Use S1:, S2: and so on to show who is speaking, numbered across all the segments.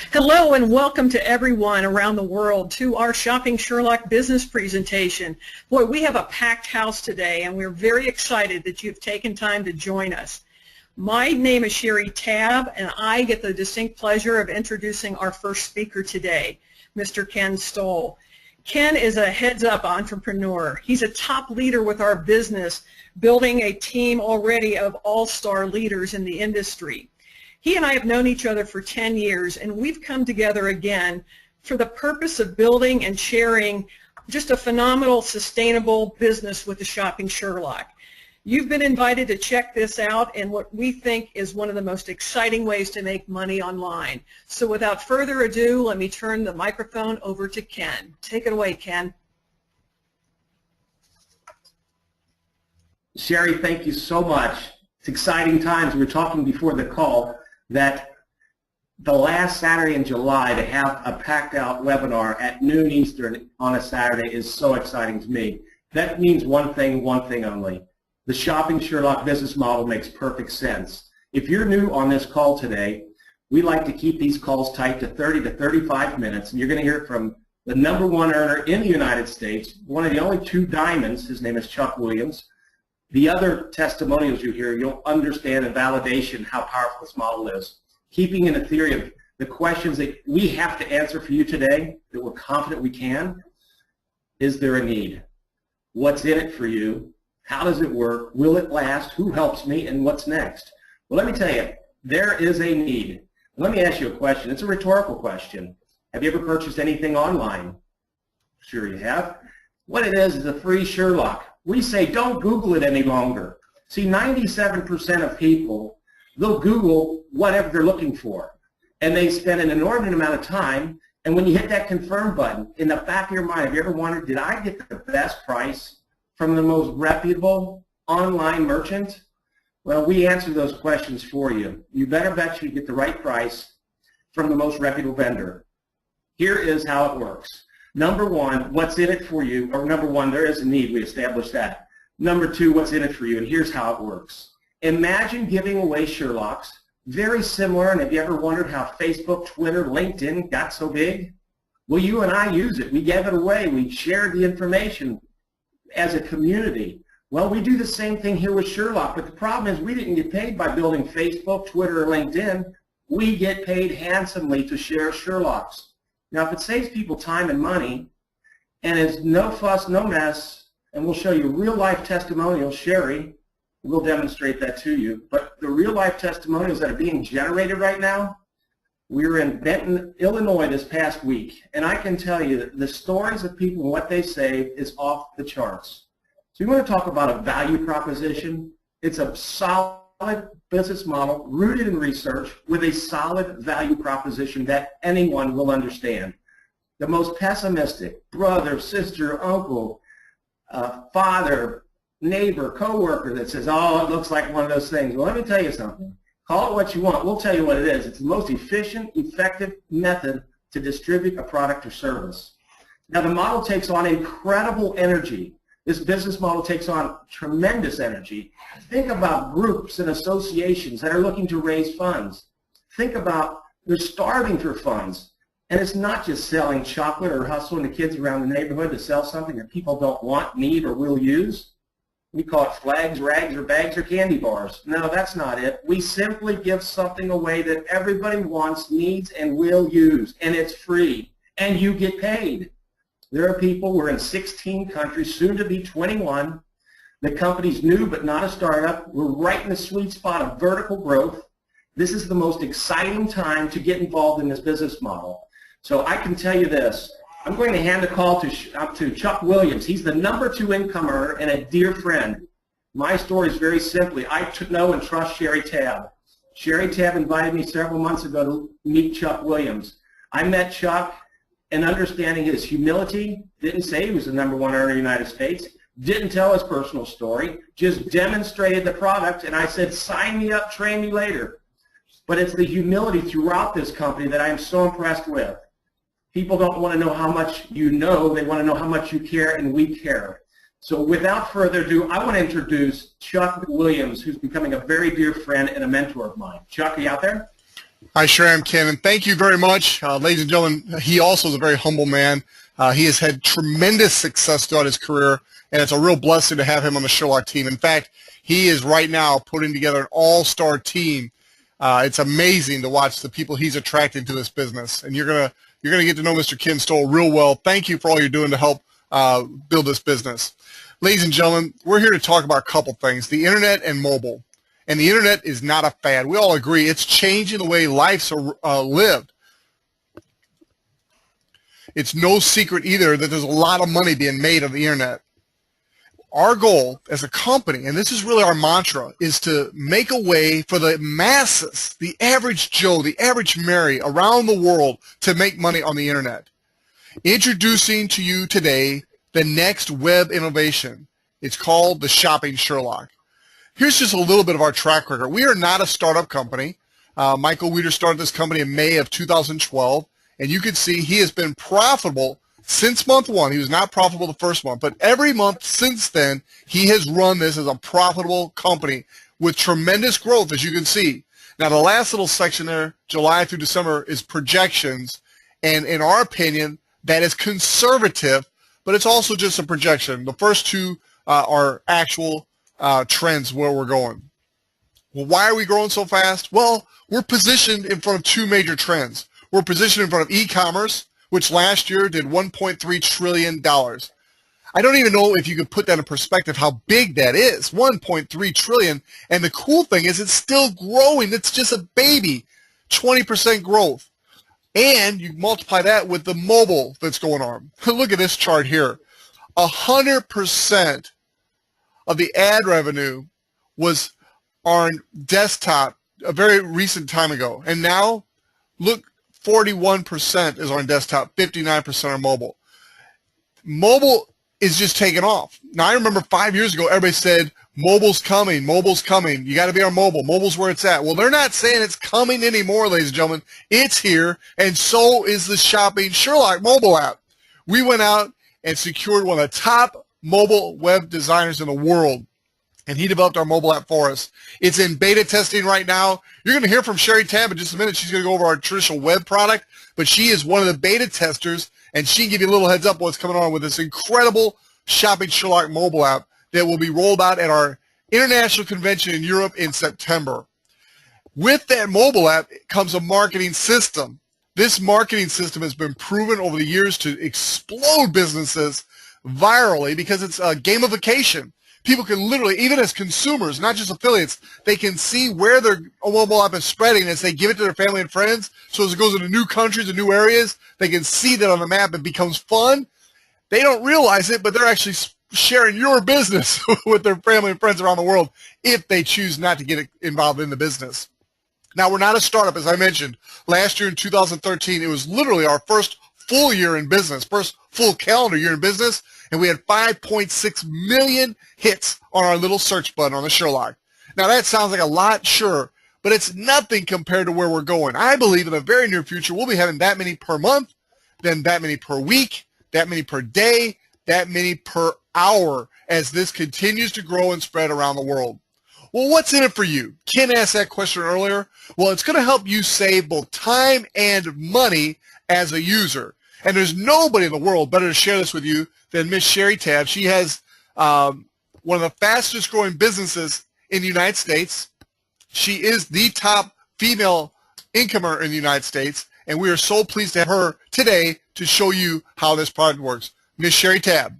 S1: Hello and welcome to everyone around the world to our Shopping Sherlock business presentation. Boy, we have a packed house today and we're very excited that you've taken time to join us. My name is Tabb and I get the distinct pleasure of introducing our first speaker today, Mr. Ken Stoll. Ken is a heads-up entrepreneur. He's a top leader with our business, building a team already of all-star leaders in the industry. He and I have known each other for 10 years, and we've come together again for the purpose of building and sharing just a phenomenal, sustainable business with the Shopping Sherlock. You've been invited to check this out in what we think is one of the most exciting ways to make money online. So without further ado, let me turn the microphone over to Ken. Take it away, Ken.
S2: Sherry, thank you so much. It's exciting times. We were talking before the call that the last Saturday in July to have a packed out webinar at noon Eastern on a Saturday is so exciting to me. That means one thing only. The Shopping Sherlock business model makes perfect sense. If you're new on this call today, we like to keep these calls tight to 30 to 35 minutes, and you're going to hear from the #1 earner in the United States, one of the only 2 diamonds. His name is Chuck Williams. The other testimonials you hear, you'll understand in validation how powerful this model is. Keeping in the theory of the questions that we have to answer for you today, that we're confident we can. Is there a need? What's in it for you? How does it work? Will it last? Who helps me? And what's next? Well, let me tell you, there is a need. Let me ask you a question. It's a rhetorical question. Have you ever purchased anything online? Sure you have. What it is a free Sherlock. We say don't Google it any longer. See, 97% of people, they'll Google whatever they're looking for. And they spend an inordinate amount of time. And when you hit that confirm button, in the back of your mind, have you ever wondered, did I get the best price from the most reputable online merchant? Well, we answer those questions for you. You better bet you get the right price from the most reputable vendor. Here is how it works. #1, what's in it for you? Or #1, there is a need. We established that. #2, what's in it for you? And here's how it works. Imagine giving away Sherlocks, very similar, and have you ever wondered how Facebook, Twitter, LinkedIn got so big? Well, you and I use it. We gave it away. We shared the information as a community. Well, we do the same thing here with Sherlock, but the problem is we didn't get paid by building Facebook, Twitter, or LinkedIn. We get paid handsomely to share Sherlocks. Now, if it saves people time and money and is no fuss, no mess, and we'll show you real-life testimonials, Sherry will demonstrate that to you, but the real-life testimonials that are being generated right now, we were in Benton, Illinois this past week, and I can tell you that the stories of people and what they saved is off the charts. So we want to talk about a value proposition. It's a solid business model rooted in research with a solid value proposition that anyone will understand. The most pessimistic brother, sister, uncle, father, neighbor, coworker that says, oh, it looks like one of those things. Well, let me tell you something. Call it what you want. We'll tell you what it is. It's the most efficient, effective method to distribute a product or service. Now, the model takes on incredible energy. This business model takes on tremendous energy. Think about groups and associations that are looking to raise funds. Think about they're starving for funds. And it's not just selling chocolate or hustling the kids around the neighborhood to sell something that people don't want, need, or will use. We call it flags, rags, or bags, or candy bars. No, that's not it. We simply give something away that everybody wants, needs, and will use. And it's free. And you get paid. There are people, we're in 16 countries, soon to be 21. The company's new but not a startup. We're right in the sweet spot of vertical growth. This is the most exciting time to get involved in this business model. So I can tell you this. I'm going to hand the call to Chuck Williams. He's the #2 income earner and a dear friend. My story is very simply, I know and trust Sherry Tabb. Sherry Tabb invited me several months ago to meet Chuck Williams. I met Chuck and understanding his humility, didn't say he was the #1 earner in the United States, didn't tell his personal story, just demonstrated the product, and I said, sign me up, train me later. But it's the humility throughout this company that I am so impressed with. People don't want to know how much you know, they want to know how much you care, and we care. So without further ado, I want to introduce Chuck Williams, who's becoming a very dear friend and a mentor of mine. Chuck, are you out there?
S3: I sure am, Ken, and thank you very much. Ladies and gentlemen, he also is a very humble man. He has had tremendous success throughout his career, and it's a real blessing to have him on the Sherlock team. In fact, he is right now putting together an all-star team. It's amazing to watch the people he's attracting to this business, and you're gonna get to know Mr. Ken Stoll real well. Thank you for all you're doing to help build this business. Ladies and gentlemen, we're here to talk about a couple things, the internet and mobile. And the internet is not a fad. We all agree it's changing the way lives are lived. It's no secret either that there's a lot of money being made on the internet. Our goal as a company, and this is really our mantra, is to make a way for the masses, the average Joe, the average Mary around the world to make money on the internet. Introducing to you today the next web innovation. It's called the Shopping Sherlock. Here's just a little bit of our track record. We are not a startup company. Michael Weeder started this company in May of 2012, and you can see he has been profitable since month one. He was not profitable the first month, but every month since then, he has run this as a profitable company with tremendous growth, as you can see. Now, the last little section there, July through December, is projections, and in our opinion, that is conservative, but it's also just a projection. The first two are actual trends where we're going. Well, why are we growing so fast? Well, we're positioned in front of two major trends. We're positioned in front of e-commerce, which last year did $1.3 trillion. I don't even know if you could put that in perspective how big that is, $1.3 trillion. And the cool thing is it's still growing. It's just a baby, 20% growth. And you multiply that with the mobile that's going on. Look at this chart here. 100% of the ad revenue was on desktop a very recent time ago. And now, look, 41% is on desktop, 59% on mobile. Mobile is just taking off. Now, I remember 5 years ago, everybody said, mobile's coming, mobile's coming. You got to be on mobile. Mobile's where it's at. Well, they're not saying it's coming anymore, ladies and gentlemen. It's here, and so is the Shopping Sherlock mobile app. We went out and secured one of the top mobile web designers in the world, and he developed our mobile app for us. It's in beta testing right now. You're going to hear from Sherry Tabb in just a minute. She's going to go over our traditional web product, but she is one of the beta testers, and she can give you a little heads up what's coming on with this incredible Shopping Sherlock mobile app that will be rolled out at our international convention in Europe in September. With that mobile app comes a marketing system. This marketing system has been proven over the years to explode businesses virally because it's a gamification. People can literally, even as consumers, not just affiliates, they can see where their mobile app is spreading as they give it to their family and friends. So as it goes into new countries and new areas, they can see that on the map. It becomes fun. They don't realize it, but they're actually sharing your business with their family and friends around the world if they choose not to get involved in the business. Now, we're not a startup, as I mentioned. Last year in 2013, it was literally our first full year in business, first full calendar year in business, and we had 5.6 million hits on our little search button on the Sherlock. Now, that sounds like a lot, sure, but it's nothing compared to where we're going. I believe in the very near future, we'll be having that many per month, then that many per week, that many per day, that many per hour as this continues to grow and spread around the world. Well, what's in it for you? Ken asked that question earlier. Well, it's going to help you save both time and money as a user. And there's nobody in the world better to share this with you than Miss Sherry Tabb. She has one of the fastest growing businesses in the United States. She is the top female incomer in the United States, and we are so pleased to have her today to show you how this product works. Miss Sherry Tabb.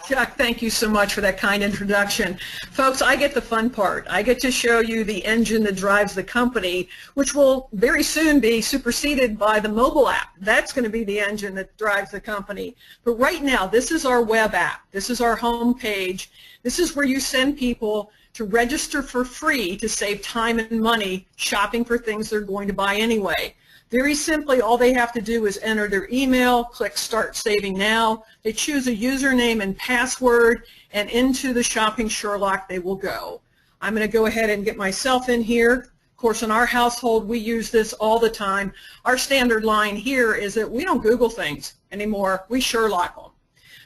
S1: Chuck, thank you so much for that kind introduction. Folks, I get the fun part. I get to show you the engine that drives the company, which will very soon be superseded by the mobile app. That's going to be the engine that drives the company. But right now, this is our web app. This is our home page. This is where you send people to register for free to save time and money shopping for things they're going to buy anyway. Very simply, all they have to do is enter their email, click Start Saving Now. They choose a username and password, and into the Shopping Sherlock they will go. I'm going to go ahead and get myself in here. Of course, in our household, we use this all the time. Our standard line here is that we don't Google things anymore. We Sherlock them.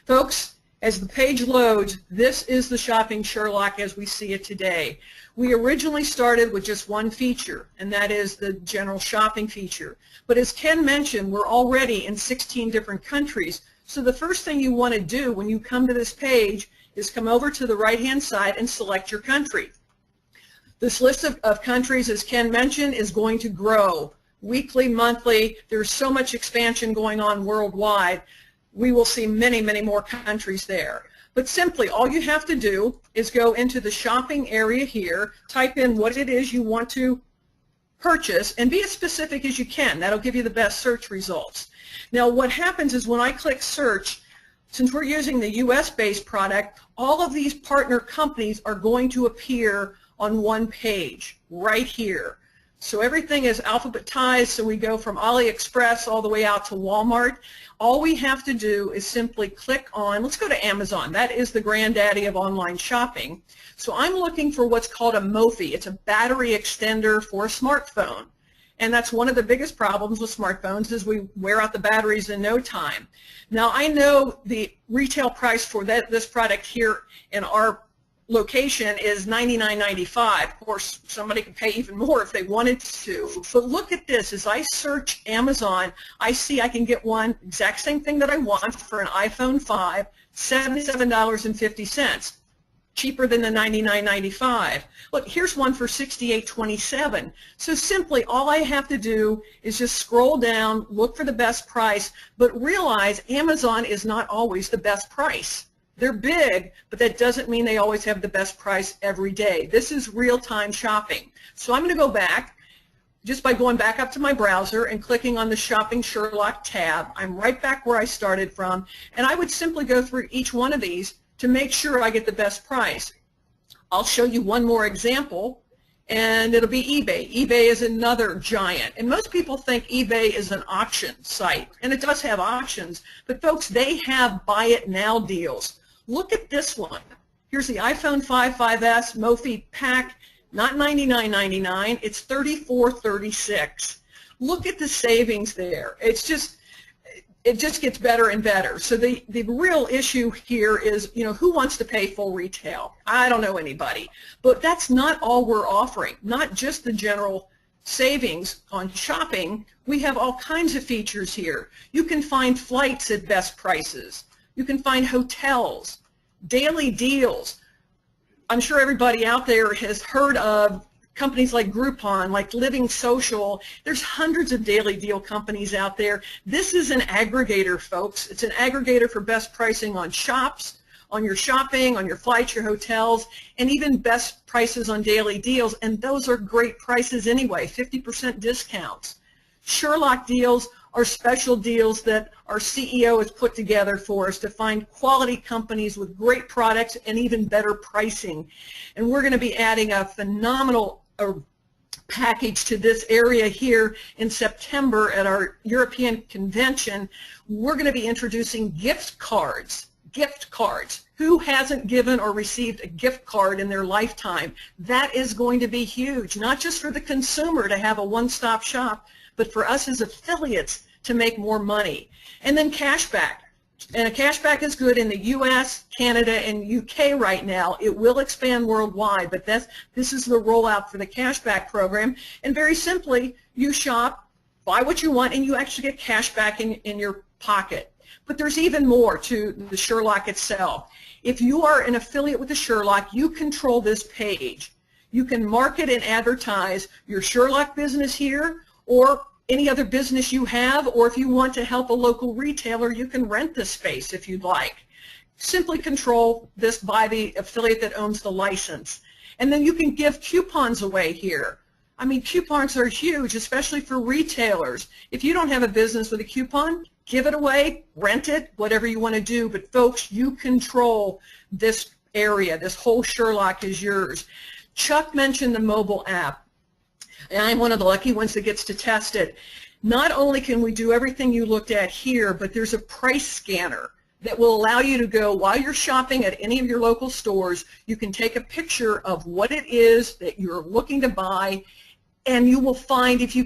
S1: Folks, as the page loads, this is the Shopping Sherlock as we see it today. We originally started with just one feature, and that is the general shopping feature. But as Ken mentioned, we're already in 16 different countries. So the first thing you want to do when you come to this page is come over to the right-hand side and select your country. This list of countries, as Ken mentioned, is going to grow weekly, monthly. There's so much expansion going on worldwide. We will see many, many more countries there. But simply, all you have to do is go into the shopping area here, type in what it is you want to purchase, and be as specific as you can. That'll give you the best search results. Now, what happens is when I click search, since we're using the US-based product, all of these partner companies are going to appear on one page right here. So everything is alphabetized, so we go from AliExpress all the way out to Walmart. All we have to do is simply click on, let's go to Amazon. That is the granddaddy of online shopping. So I'm looking for what's called a MOFI. It's a battery extender for a smartphone. And that's one of the biggest problems with smartphones is we wear out the batteries in no time. Now I know the retail price for this product here in our location is $99.95. Of course, somebody could pay even more if they wanted to. But look at this. As I search Amazon, I see I can get one exact same thing that I want for an iPhone 5, $77.50. Cheaper than the $99.95. Look, here's one for $68.27. So simply, all I have to do is just scroll down, look for the best price, but realize Amazon is not always the best price. They're big, but that doesn't mean they always have the best price every day. This is real-time shopping. So I'm going to go back just by going back up to my browser and clicking on the Shopping Sherlock tab. I'm right back where I started from, and I would simply go through each one of these to make sure I get the best price. I'll show you one more example, and it'll be eBay. eBay is another giant, and most people think eBay is an auction site, and it does have auctions, but folks, they have buy it now deals. Look at this one. Here's the iPhone 5, 5S MOFI pack, not $99.99, it's $34.36. Look at the savings there. It just gets better and better. So the real issue here is, who wants to pay full retail? I don't know anybody. But that's not all we're offering, not just the general savings on shopping. We have all kinds of features here. You can find flights at best prices. You can find hotels, daily deals. I'm sure everybody out there has heard of companies like Groupon, like Living Social. There's hundreds of daily deal companies out there. This is an aggregator, folks. It's an aggregator for best pricing on shops, on your shopping, on your flights, your hotels, and even best prices on daily deals. And those are great prices anyway, 50% discounts. Sherlock deals are special deals that our CEO has put together for us to find quality companies with great products and even better pricing. And we're going to be adding a phenomenal package to this area here in September at our European convention. We're going to be introducing gift cards. Gift cards. Who hasn't given or received a gift card in their lifetime? That is going to be huge, not just for the consumer to have a one-stop shop, but for us as affiliates to make more money. And then cashback. And a cashback is good in the US, Canada, and UK right now. It will expand worldwide, but this is the rollout for the cashback program. And very simply, you shop, buy what you want, and you actually get cashback in your pocket. But there's even more to the Sherlock itself. If you are an affiliate with the Sherlock, you control this page. You can market and advertise your Sherlock business here, or any other business you have, or if you want to help a local retailer, you can rent this space if you'd like. Simply control this by the affiliate that owns the license. And then you can give coupons away here. I mean, coupons are huge, especially for retailers. If you don't have a business with a coupon, give it away, rent it, whatever you want to do. But folks, you control this area. This whole Sherlock is yours. Chuck mentioned the mobile app. And I'm one of the lucky ones that gets to test it. Not only can we do everything you looked at here, but there's a price scanner that will allow you to go, while you're shopping at any of your local stores, you can take a picture of what it is that you're looking to buy, and you will find if you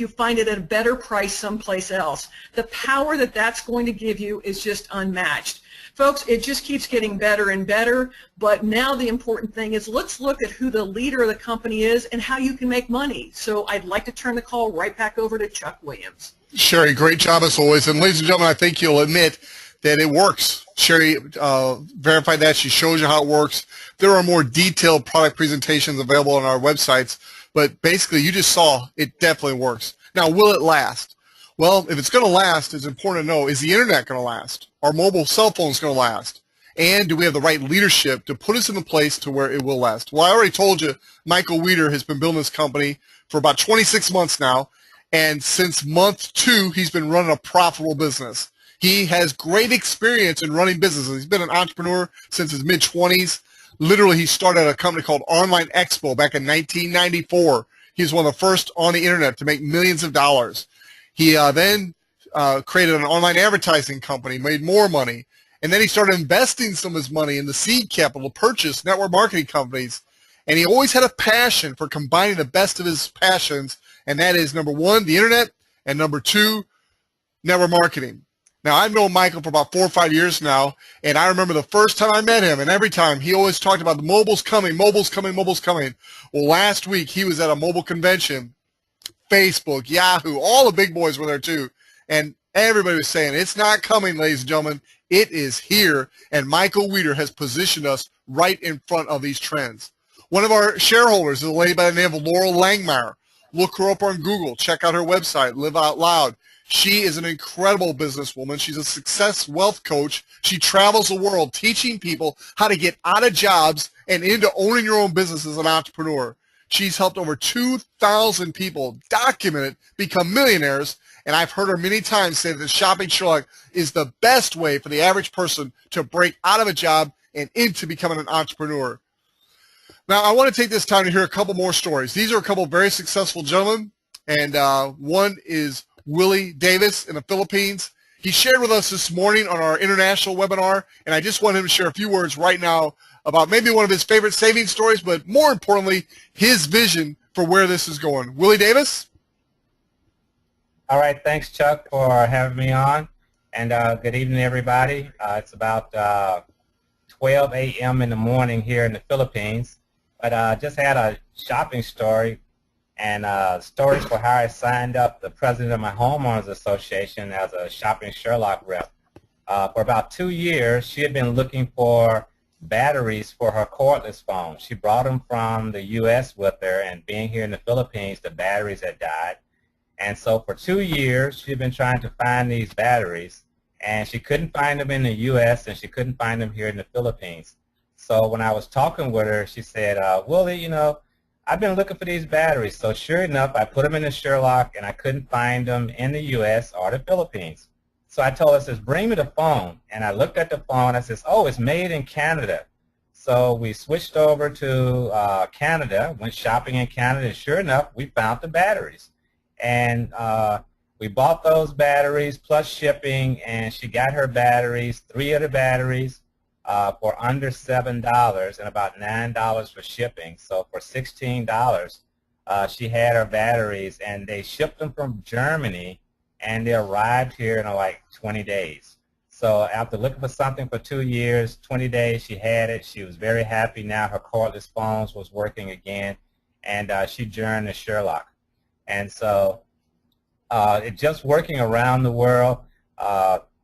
S1: find it at a better price someplace else. The power that that's going to give you is just unmatched. Folks, it just keeps getting better and better, but now the important thing is let's look at who the leader of the company is and how you can make money. So I'd like to turn the call right back over to Chuck Williams.
S3: Sherry, great job as always. And ladies and gentlemen, I think you'll admit that it works. Sherry verified that. She shows you how it works. There are more detailed product presentations available on our websites, but basically you just saw it definitely works. Now, will it last? Well, if it's going to last, it's important to know, is the internet going to last? Are mobile cell phones going to last? And do we have the right leadership to put us in a place to where it will last? Well, I already told you, Michael Weeder has been building this company for about 26 months now, and since month 2, he's been running a profitable business. He has great experience in running businesses. He's been an entrepreneur since his mid-20s. Literally, he started at a company called Online Expo back in 1994. He was one of the first on the internet to make millions of dollars. He then created an online advertising company, made more money, and then he started investing some of his money in the seed capital to purchase network marketing companies. And he always had a passion for combining the best of his passions, and that is, number 1, the internet, and number 2, network marketing. Now, I've known Michael for about 4 or 5 years now, and I remember the first time I met him, and every time he always talked about the mobile's coming, mobile's coming, mobile's coming. Well, last week he was at a mobile convention. Facebook, Yahoo, all the big boys were there too. And everybody was saying, it's not coming, ladies and gentlemen. It is here. And Michael Weeder has positioned us right in front of these trends. One of our shareholders is a lady by the name of Laurel Langmeyer. Look her up on Google. Check out her website, Live Out Loud. She is an incredible businesswoman. She's a success wealth coach. She travels the world teaching people how to get out of jobs and into owning your own business as an entrepreneur. She's helped over 2,000 people, documented, become millionaires, and I've heard her many times say that Shopping Sherlock is the best way for the average person to break out of a job and into becoming an entrepreneur. Now, I want to take this time to hear a couple more stories. These are a couple of very successful gentlemen, and one is Willie Davis in the Philippines. He shared with us this morning on our international webinar, and I just want him to share a few words right now about maybe one of his favorite savings stories, but more importantly, his vision for where this is going. Willie Davis?
S4: All right, thanks, Chuck, for having me on, and good evening, everybody. It's about 12 a.m. in the morning here in the Philippines, but just had a shopping story and stories for how I signed up the president of my homeowners association as a Shopping Sherlock rep. For about 2 years, she had been looking for batteries for her cordless phone. She brought them from the U.S. with her, and being here in the Philippines, the batteries had died. And so for 2 years, she'd been trying to find these batteries, and she couldn't find them in the U.S., and she couldn't find them here in the Philippines. So when I was talking with her, she said, Willie, you know, I've been looking for these batteries. So sure enough, I put them in the Sherlock, and I couldn't find them in the U.S. or the Philippines. So I told her, I says, bring me the phone. And I looked at the phone. I says, oh, it's made in Canada. So we switched over to Canada, went shopping in Canada, and sure enough, we found the batteries. And we bought those batteries plus shipping, and she got her batteries, 3 of the batteries, for under $7 and about $9 for shipping. So for $16, she had her batteries, and they shipped them from Germany, and they arrived here in like 20 days. So after looking for something for 2 years, 20 days, she had it. She was very happy. Now her cordless phones was working again, and she joined the Sherlock. And so it's just working around the world.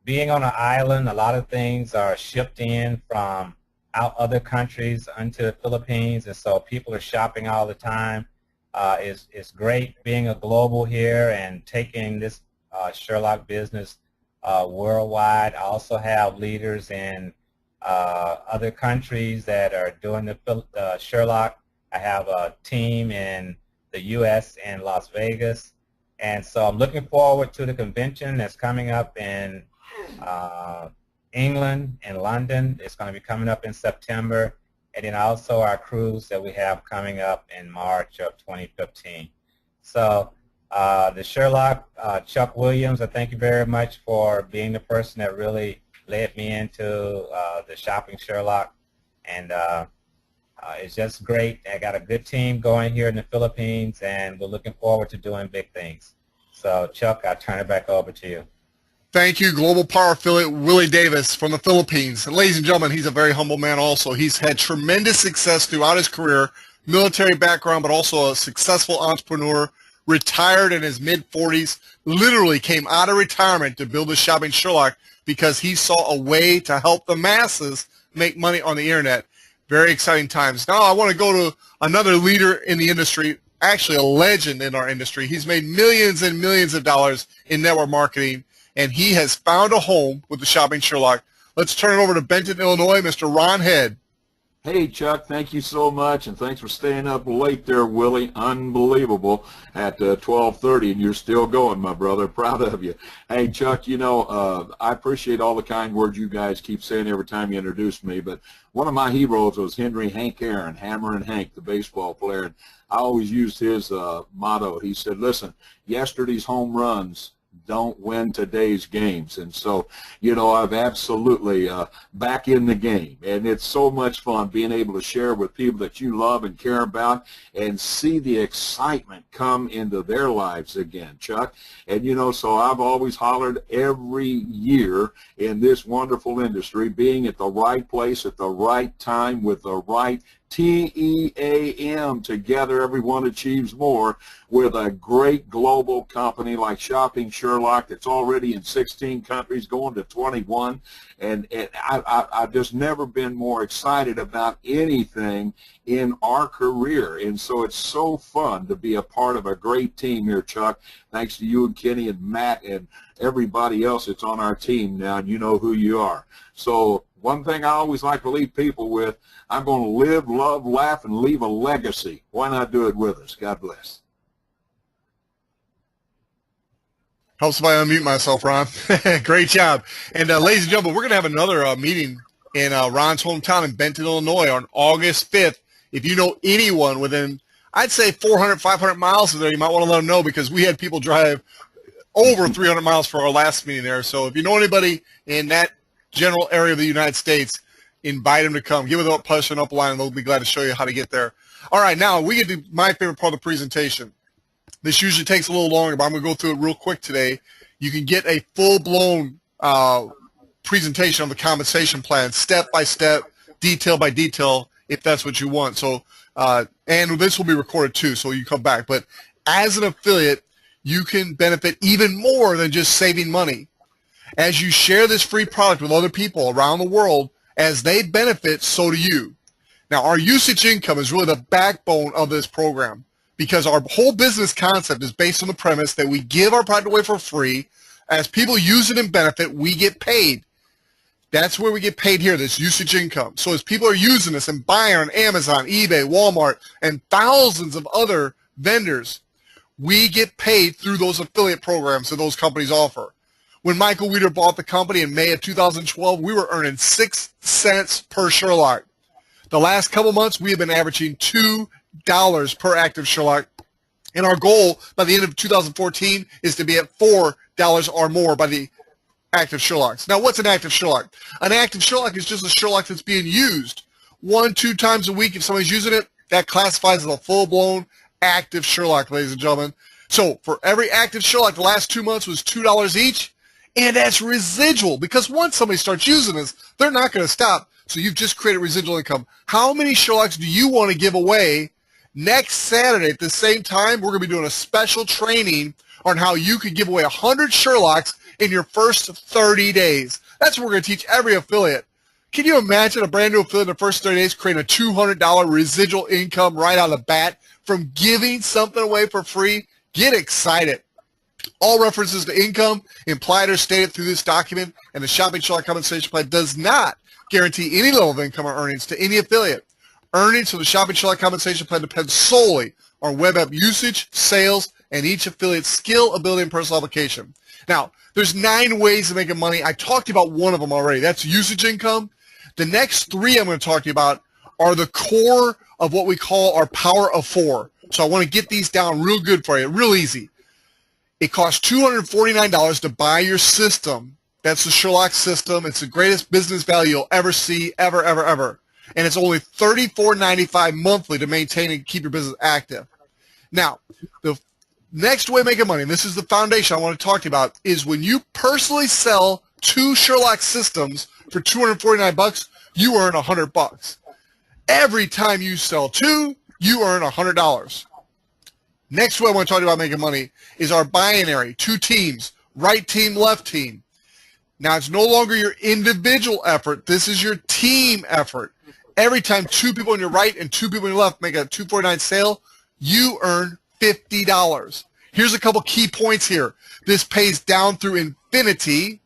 S4: Being on an island, a lot of things are shipped in from out other countries into the Philippines, and so people are shopping all the time. It's great being a global here and taking this Sherlock business worldwide. I also have leaders in other countries that are doing the Sherlock. I have a team in the U.S. and Las Vegas, and so I'm looking forward to the convention that's coming up in England and London. It's going to be coming up in September, and then also our cruise that we have coming up in March of 2015. So the Sherlock, Chuck Williams, I thank you very much for being the person that really led me into the Shopping Sherlock, and It's just great. I got a good team going here in the Philippines, and we're looking forward to doing big things. So, Chuck, I'll turn it back over to you.
S3: Thank you, Global Power affiliate Willie Davis from the Philippines. And ladies and gentlemen, he's a very humble man also. He's had tremendous success throughout his career, military background, but also a successful entrepreneur, retired in his mid-40s, literally came out of retirement to build his Shopping Sherlock because he saw a way to help the masses make money on the internet. Very exciting times. Now I want to go to another leader in the industry, actually a legend in our industry. He's made millions and millions of dollars in network marketing, and he has found a home with the Shopping Sherlock. Let's turn it over to Benton, Illinois, Mr. Ron Head.
S5: Hey, Chuck, thank you so much, and thanks for staying up late there, Willie. Unbelievable at 12:30, and you're still going, my brother. Proud of you. Hey, Chuck, you know, I appreciate all the kind words you guys keep saying every time you introduce me, but one of my heroes was Henry Hank Aaron, Hammer and Hank, the baseball player, and I always used his motto. He said, listen, yesterday's home runs don't win today's games. And so, you know, I've absolutely back in the game, and it's so much fun being able to share with people that you love and care about and see the excitement come into their lives again, Chuck. And, you know, so I've always hollered every year in this wonderful industry, being at the right place at the right time with the right TEAM, together everyone achieves more, with a great global company like Shopping Sherlock that's already in 16 countries, going to 21. And I've just never been more excited about anything in our career. And so it's so fun to be a part of a great team here, Chuck. Thanks to you and Kenny and Matt and everybody else that's on our team now, and you know who you are. So one thing I always like to leave people with, I'm going to live, love, laugh, and leave a legacy. Why not do it with us? God bless.
S3: Helps if I unmute myself, Ron. Great job. And ladies and gentlemen, we're going to have another meeting in Ron's hometown in Benton, Illinois on August 5th. If you know anyone within, I'd say 400, 500 miles of there, you might want to let them know, because we had people drive over 300 miles for our last meeting there. So if you know anybody in that general area of the United States, invite them to come. Give them a push and up line, and they'll be glad to show you how to get there. All right, now we get to my favorite part of the presentation. This usually takes a little longer, but I'm going to go through it real quick today. You can get a full-blown presentation of the compensation plan, step by step, detail by detail, if that's what you want. So, and this will be recorded too, so you come back. But as an affiliate, you can benefit even more than just saving money. As you share this free product with other people around the world, as they benefit, so do you. Now, our usage income is really the backbone of this program, because our whole business concept is based on the premise that we give our product away for free. As people use it and benefit, we get paid. That's where we get paid here, this usage income. So as people are using this and buying on Amazon, eBay, Walmart, and thousands of other vendors, we get paid through those affiliate programs that those companies offer. When Michael Weeder bought the company in May of 2012, we were earning 6 cents per Sherlock. The last couple months, we have been averaging $2 per active Sherlock, and our goal by the end of 2014 is to be at $4 or more by the active Sherlocks. Now, what's an active Sherlock? An active Sherlock is just a Sherlock that's being used 1-2 times a week. If somebody's using it, that classifies as a full-blown active Sherlock, ladies and gentlemen. So for every active Sherlock, the last 2 months was $2 each, and that's residual, because once somebody starts using this, they're not going to stop. So you've just created residual income. How many Sherlocks do you want to give away? Next Saturday at the same time, we're going to be doing a special training on how you can give away 100 Sherlocks in your first 30 days. That's what we're going to teach every affiliate. Can you imagine a brand new affiliate in the first 30 days creating a $200 residual income right out of the bat from giving something away for free? Get excited. All references to income implied or stated through this document, and the Shopping Sherlock compensation plan does not guarantee any level of income or earnings to any affiliate. Earnings from the Shopping Sherlock compensation plan depend solely on web app usage, sales, and each affiliate's skill, ability, and personal application. Now, there's 9 ways of making money. I talked to you about one of them already. That's usage income. The next 3 I'm going to talk to you about are the core of what we call our power of 4. So I want to get these down real good for you, real easy. It costs $249 to buy your system. That's the Sherlock system. It's the greatest business value you'll ever see, ever, ever, ever. and it's only $34.95 monthly to maintain and keep your business active. Now, the next way of making money, and this is the foundation I want to talk to you about, is when you personally sell 2 Sherlock systems for $249, you earn $100. Every time you sell 2, you earn $100. Next way I want to talk to you about making money is our binary, 2 teams, right team, left team. Now, it's no longer your individual effort. This is your team effort. Every time 2 people on your right and 2 people on your left make a $249 sale, you earn $50. Here's a couple key points here. This pays down through infinity,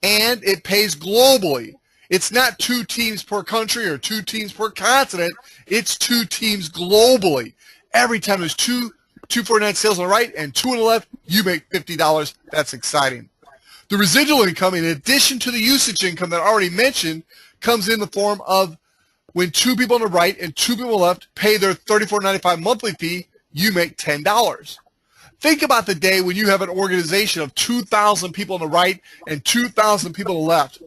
S3: and it pays globally. It's not 2 teams per country or 2 teams per continent. It's 2 teams globally. Every time there's 249 sales on the right and 2 on the left, you make $50. That's exciting. The residual income, in addition to the usage income that I already mentioned, comes in the form of when 2 people on the right and 2 people on the left pay their $34.95 monthly fee, you make $10. Think about the day when you have an organization of 2,000 people on the right and 2,000 people on the left.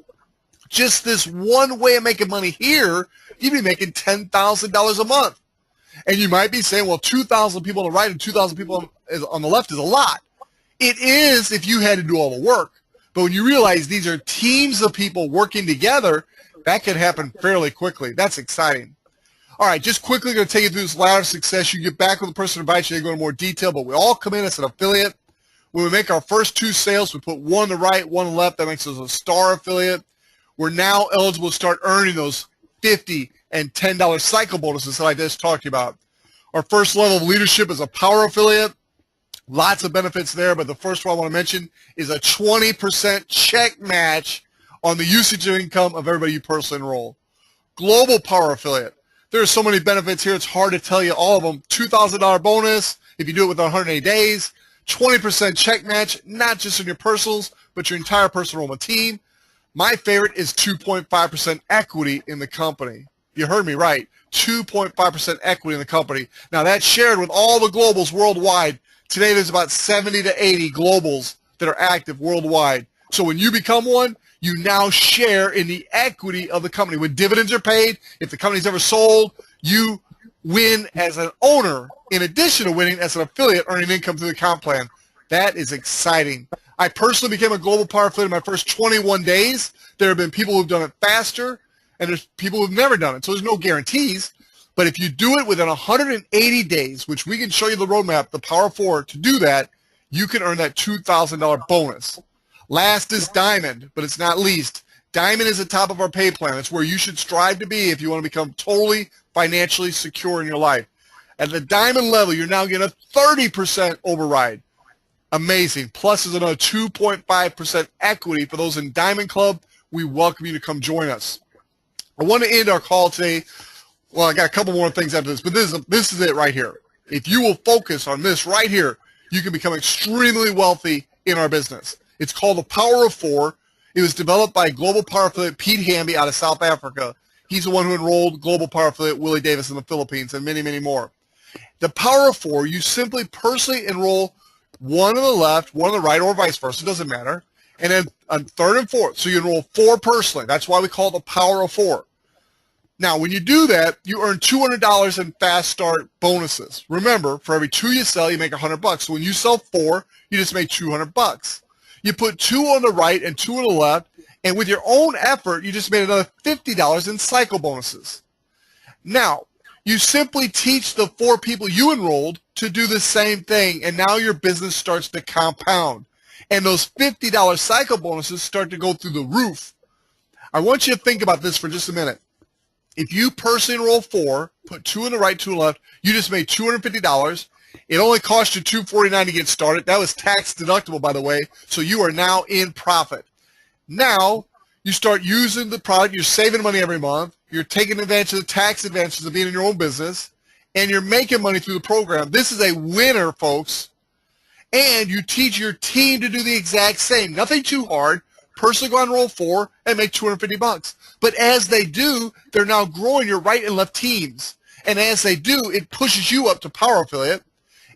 S3: Just this one way of making money here, you'd be making $10,000 a month. And you might be saying, well, 2,000 people on the right and 2,000 people on the left is a lot. It is if you had to do all the work. But when you realize these are teams of people working together, that can happen fairly quickly. That's exciting. All right, just quickly going to take you through this ladder of success. You get back with the person who invites you to go into more detail, but we all come in as an affiliate. When we make our first 2 sales, we put 1 on the right, 1 on the left. That makes us a star affiliate. We're now eligible to start earning those $50 and $10 cycle bonuses that I just talked to you about. Our first level of leadership is a power affiliate. Lots of benefits there, but the first one I want to mention is a 20% check match on the usage of income of everybody you personally enroll. Global power affiliate. There are so many benefits here, it's hard to tell you all of them. $2,000 bonus if you do it within 180 days. 20% check match, not just in your personals, but your entire personal enrollment team. My favorite is 2.5% equity in the company. You heard me right. 2.5% equity in the company. Now, that's shared with all the globals worldwide. Today, there's about 70 to 80 globals that are active worldwide. So when you become one, you now share in the equity of the company. When dividends are paid, if the company's ever sold, you win as an owner in addition to winning as an affiliate earning income through the comp plan. That is exciting. I personally became a global power affiliate in my first 21 days. There have been people who've done it faster, and there's people who've never done it. So there's no guarantees. But if you do it within 180 days, which we can show you the roadmap, the Power 4, to do that, you can earn that $2,000 bonus. Last is Diamond, but it's not least. Diamond is the top of our pay plan. It's where you should strive to be if you want to become totally financially secure in your life. At the Diamond level, you're now getting a 30% override. Amazing. Plus, there's another 2.5% equity for those in Diamond Club. We welcome you to come join us. I want to end our call today. Well, I got a couple more things after this, but this is it right here. If you will focus on this right here, you can become extremely wealthy in our business. It's called the Power of 4. It was developed by global power affiliate Pete Hamby out of South Africa. He's the one who enrolled global power affiliate Willie Davis in the Philippines and many, many more. The Power of 4, you simply personally enroll 1 on the left, 1 on the right, or vice versa. It doesn't matter. And then on 3rd and 4th, so you enroll 4 personally. That's why we call it the Power of 4. Now, when you do that, you earn $200 in fast start bonuses. Remember, for every 2 you sell, you make $100. So when you sell 4, you just make $200. You put 2 on the right and 2 on the left, and with your own effort, you just made another $50 in cycle bonuses. Now, you simply teach the 4 people you enrolled to do the same thing, and now your business starts to compound. And those $50 cycle bonuses start to go through the roof. I want you to think about this for just a minute. If you personally enroll 4, put 2 on the right, 2 on the left, you just made $250. It only cost you $249 to get started. That was tax deductible, by the way, so you are now in profit. Now, you start using the product, you're saving money every month, you're taking advantage of the tax advantages of being in your own business, and you're making money through the program. This is a winner, folks. And you teach your team to do the exact same. Nothing too hard. Personally go and enroll 4 and make $250. But as they do, they're now growing your right and left teams. And as they do, it pushes you up to power affiliate.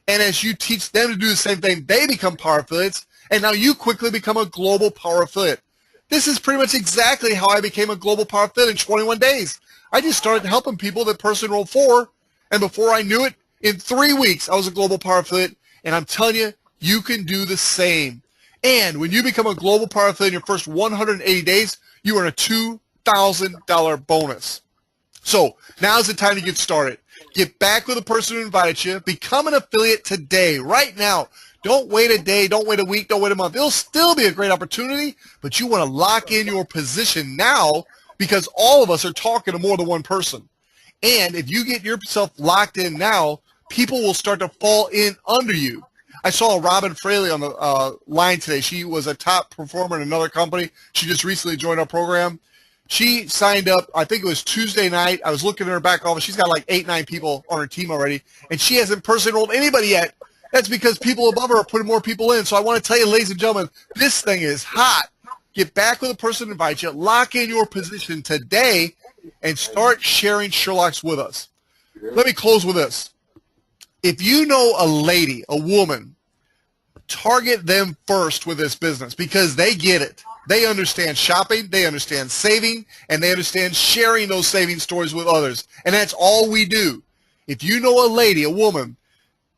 S3: And as you teach them to do the same thing, they become power affiliates. And now you quickly become a global power affiliate. This is pretty much exactly how I became a global power affiliate in 21 days. I just started helping people that personally enrolled for, and before I knew it, in 3 weeks, I was a global power affiliate, and I'm telling you, you can do the same. And when you become a global power affiliate in your first 180 days, you earn a $2,000 bonus. So now's the time to get started. Get back with the person who invited you. Become an affiliate today, right now. Don't wait a day, don't wait a week, don't wait a month. It'll still be a great opportunity, but you want to lock in your position now because all of us are talking to more than one person. And if you get yourself locked in now, people will start to fall in under you. I saw Robin Fraley on the line today. She was a top performer in another company. She just recently joined our program. She signed up, I think it was Tuesday night. I was looking at her back office. She's got like 8, 9 people on her team already, and she hasn't personally enrolled anybody yet. That's because people above her are putting more people in. So I want to tell you, ladies and gentlemen, this thing is hot. Get back with the person who invites you. Lock in your position today and start sharing Sherlocks with us. Let me close with this. If you know a lady, a woman, target them first with this business because they get it. They understand shopping, they understand saving, and they understand sharing those saving stories with others. And that's all we do. If you know a lady, a woman,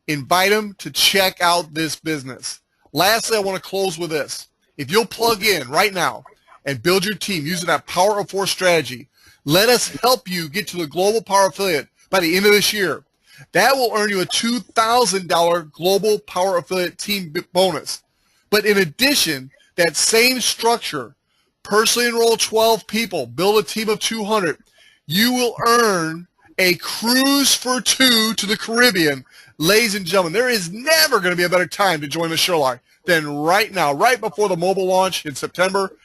S3: invite them to check out this business. Lastly, I want to close with this. If you'll plug in right now and build your team using that Power of 4 strategy, let us help you get to the Global Power Affiliate by the end of this year. That will earn you a $2,000 Global Power Affiliate team bonus. But in addition, that same structure, personally enroll 12 people, build a team of 200, you will earn a cruise for 2 to the Caribbean. Ladies and gentlemen, there is never going to be a better time to join the Sherlock than right now, right before the mobile launch in September.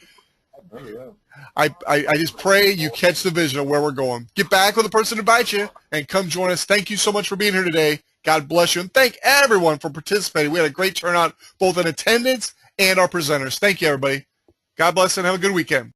S3: I just pray you catch the vision of where we're going. Get back with the person who invites you and come join us. Thank you so much for being here today. God bless you. And thank everyone for participating. We had a great turnout, both in attendance and our presenters. Thank you, everybody. God bless and have a good weekend.